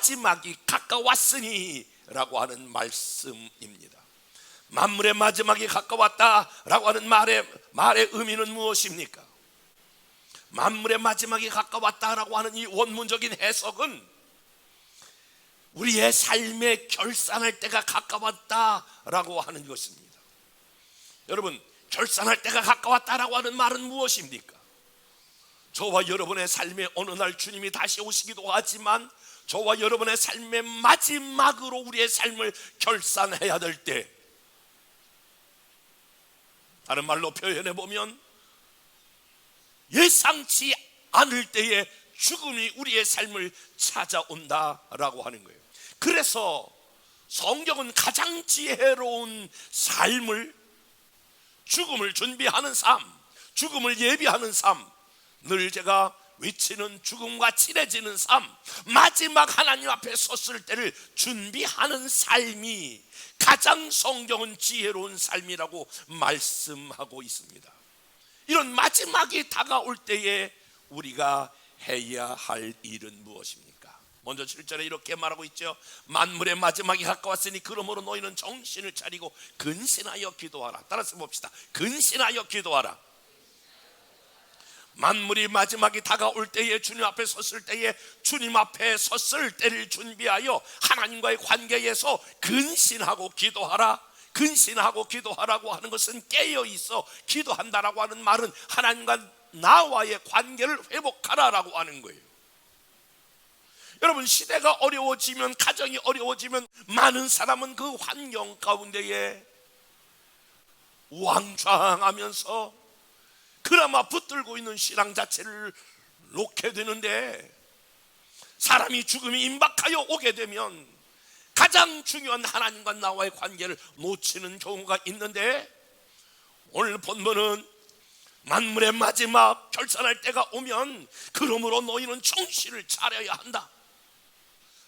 마지막이 가까웠으니 라고 하는 말씀입니다. 만물의 마지막이 가까웠다라고 하는 말의 의미는 무엇입니까? 만물의 마지막이 가까웠다라고 하는 이 원문적인 해석은 우리의 삶의 결산할 때가 가까웠다라고 하는 것입니다. 여러분, 결산할 때가 가까웠다라고 하는 말은 무엇입니까? 저와 여러분의 삶에 어느 날 주님이 다시 오시기도 하지만 저와 여러분의 삶의 마지막으로 우리의 삶을 결산해야 될 때, 다른 말로 표현해 보면 예상치 않을 때에 죽음이 우리의 삶을 찾아온다라고 하는 거예요. 그래서 성경은 가장 지혜로운 삶을, 죽음을 준비하는 삶, 죽음을 예비하는 삶, 늘 제가 외치는 죽음과 친해지는 삶, 마지막 하나님 앞에 섰을 때를 준비하는 삶이 가장 성경은 지혜로운 삶이라고 말씀하고 있습니다. 이런 마지막이 다가올 때에 우리가 해야 할 일은 무엇입니까? 먼저 7절에 이렇게 말하고 있죠. 만물의 마지막이 가까웠으니 그러므로 너희는 정신을 차리고 근신하여 기도하라. 따라서 봅시다. 근신하여 기도하라. 만물이 마지막이 다가올 때에, 주님 앞에 섰을 때에, 주님 앞에 섰을 때를 준비하여 하나님과의 관계에서 근신하고 기도하라. 근신하고 기도하라고 하는 것은 깨어있어 기도한다라고 하는 말은 하나님과 나와의 관계를 회복하라라고 하는 거예요. 여러분, 시대가 어려워지면, 가정이 어려워지면 많은 사람은 그 환경 가운데에 우왕좌왕하면서 그나마 붙들고 있는 신앙 자체를 놓게 되는데, 사람이 죽음이 임박하여 오게 되면 가장 중요한 하나님과 나와의 관계를 놓치는 경우가 있는데, 오늘 본문은 만물의 마지막 결산할 때가 오면 그러므로 너희는 정신을 차려야 한다.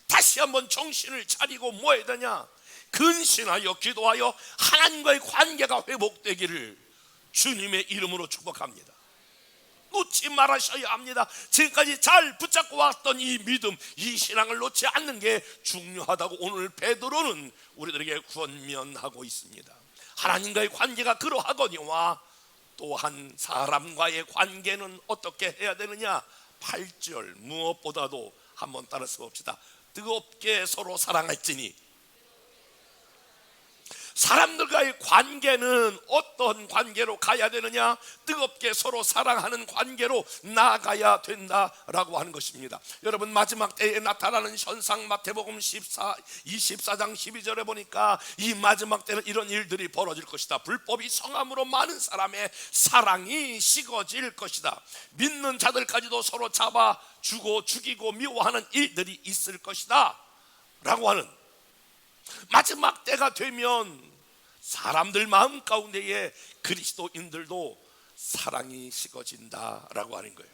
다시 한번 정신을 차리고 뭐 해야 되냐? 근신하여 기도하여 하나님과의 관계가 회복되기를 주님의 이름으로 축복합니다. 놓지 말으셔야 합니다. 지금까지 잘 붙잡고 왔던 이 믿음, 이 신앙을 놓지 않는 게 중요하다고 오늘 베드로는 우리들에게 권면하고 있습니다. 하나님과의 관계가 그러하거니와 또한 사람과의 관계는 어떻게 해야 되느냐? 8절, 무엇보다도 한번 따라서 봅시다. 뜨겁게 서로 사랑할지니. 사람들과의 관계는 어떤 관계로 가야 되느냐? 뜨겁게 서로 사랑하는 관계로 나아가야 된다라고 하는 것입니다. 여러분, 마지막 때에 나타나는 현상, 마태복음 24장 12절에 보니까 이 마지막 때는 이런 일들이 벌어질 것이다. 불법이 성함으로 많은 사람의 사랑이 식어질 것이다. 믿는 자들까지도 서로 잡아주고 죽이고 미워하는 일들이 있을 것이다 라고 하는, 마지막 때가 되면 사람들 마음 가운데에 그리스도인들도 사랑이 식어진다라고 하는 거예요.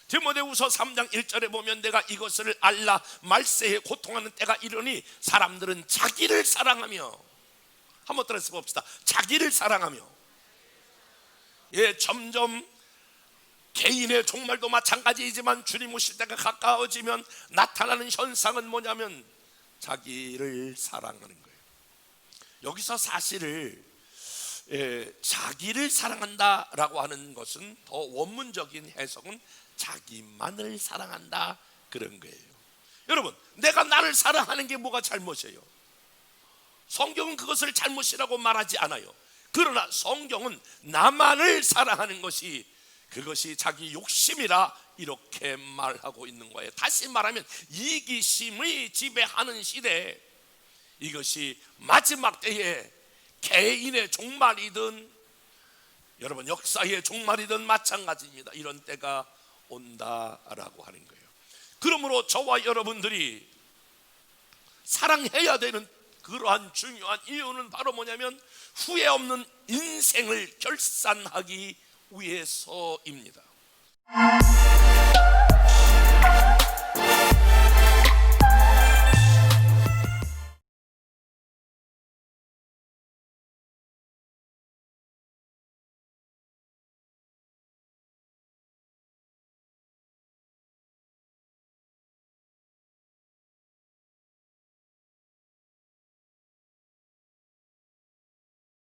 디모데후서 3장 1절에 보면 내가 이것을 알라 말세에 고통하는 때가 이르니 사람들은 자기를 사랑하며, 한번 따라서 봅시다. 자기를 사랑하며. 예, 점점 개인의 종말도 마찬가지이지만 주님 오실 때가 가까워지면 나타나는 현상은 뭐냐면 자기를 사랑하는 거예요. 여기서 사실을 자기를 사랑한다라고 하는 것은 더 원문적인 해석은 자기만을 사랑한다 그런 거예요. 여러분, 내가 나를 사랑하는 게 뭐가 잘못이에요? 성경은 그것을 잘못이라고 말하지 않아요. 그러나 성경은 나만을 사랑하는 것이, 그것이 자기 욕심이라 이렇게 말하고 있는 거예요. 다시 말하면 이기심이 지배하는 시대에, 이것이 마지막 때에 개인의 종말이든 여러분 역사의 종말이든 마찬가지입니다. 이런 때가 온다라고 하는 거예요. 그러므로 저와 여러분들이 사랑해야 되는 그러한 중요한 이유는 바로 뭐냐면 후회 없는 인생을 결산하기 위해서입니다.